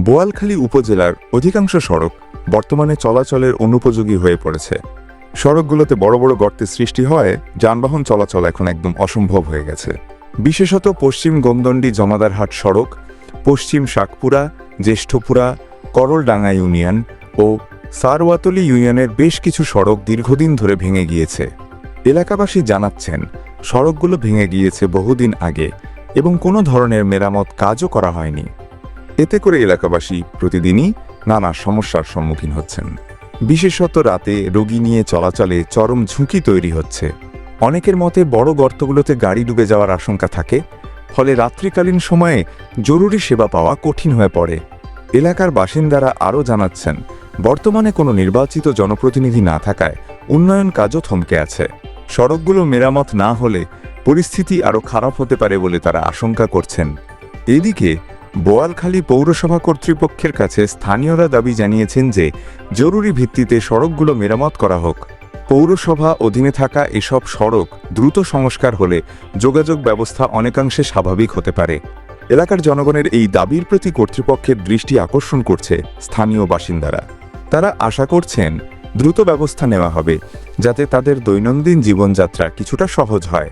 বোয়ালখালী উপজেলার অধিকাংশ সড়ক বর্তমানে চলাচলের অনুপযোগী হয়ে পড়েছে। সড়কগুলোতে বড় বড় গর্তের সৃষ্টি হয়, যানবাহন চলাচল এখন একদম অসম্ভব হয়ে গেছে। বিশেষত পশ্চিম গোমদণ্ডী জমাদারহাট সড়ক, পশ্চিম শাকপুরা, জ্যেষ্ঠপুরা, করলডাঙ্গা ইউনিয়ন ও সারওয়াতলী ইউনিয়নের বেশ কিছু সড়ক দীর্ঘদিন ধরে ভেঙে গিয়েছে। এলাকাবাসী জানাচ্ছেন, সড়কগুলো ভেঙে গিয়েছে বহুদিন আগে এবং কোনো ধরনের মেরামত কাজও করা হয়নি। এতে করে এলাকাবাসী প্রতিদিনই নানা সমস্যার সম্মুখীন হচ্ছেন। বিশেষত রাতে রোগী নিয়ে চলাচলে চরম ঝুঁকি তৈরি হচ্ছে। অনেকের মতে বড় গর্তগুলোতে গাড়ি ডুবে যাওয়ার আশঙ্কা থাকে, ফলে রাত্রিকালীন সময়ে জরুরি সেবা পাওয়া কঠিন হয়ে পড়ে। এলাকার বাসিন্দারা আরও জানাচ্ছেন, বর্তমানে কোনো নির্বাচিত জনপ্রতিনিধি না থাকায় উন্নয়ন কাজও থমকে আছে। সড়কগুলো মেরামত না হলে পরিস্থিতি আরও খারাপ হতে পারে বলে তারা আশঙ্কা করছেন। এদিকে বোয়ালখালী পৌরসভা কর্তৃপক্ষের কাছে স্থানীয়রা দাবি জানিয়েছেন যে জরুরি ভিত্তিতে সড়কগুলো মেরামত করা হোক। পৌরসভা অধীনে থাকা এসব সড়ক দ্রুত সংস্কার হলে যোগাযোগ ব্যবস্থা অনেকাংশে স্বাভাবিক হতে পারে। এলাকার জনগণের এই দাবির প্রতি কর্তৃপক্ষের দৃষ্টি আকর্ষণ করছে স্থানীয় বাসিন্দারা। তারা আশা করছেন দ্রুত ব্যবস্থা নেওয়া হবে, যাতে তাদের দৈনন্দিন জীবনযাত্রা কিছুটা সহজ হয়।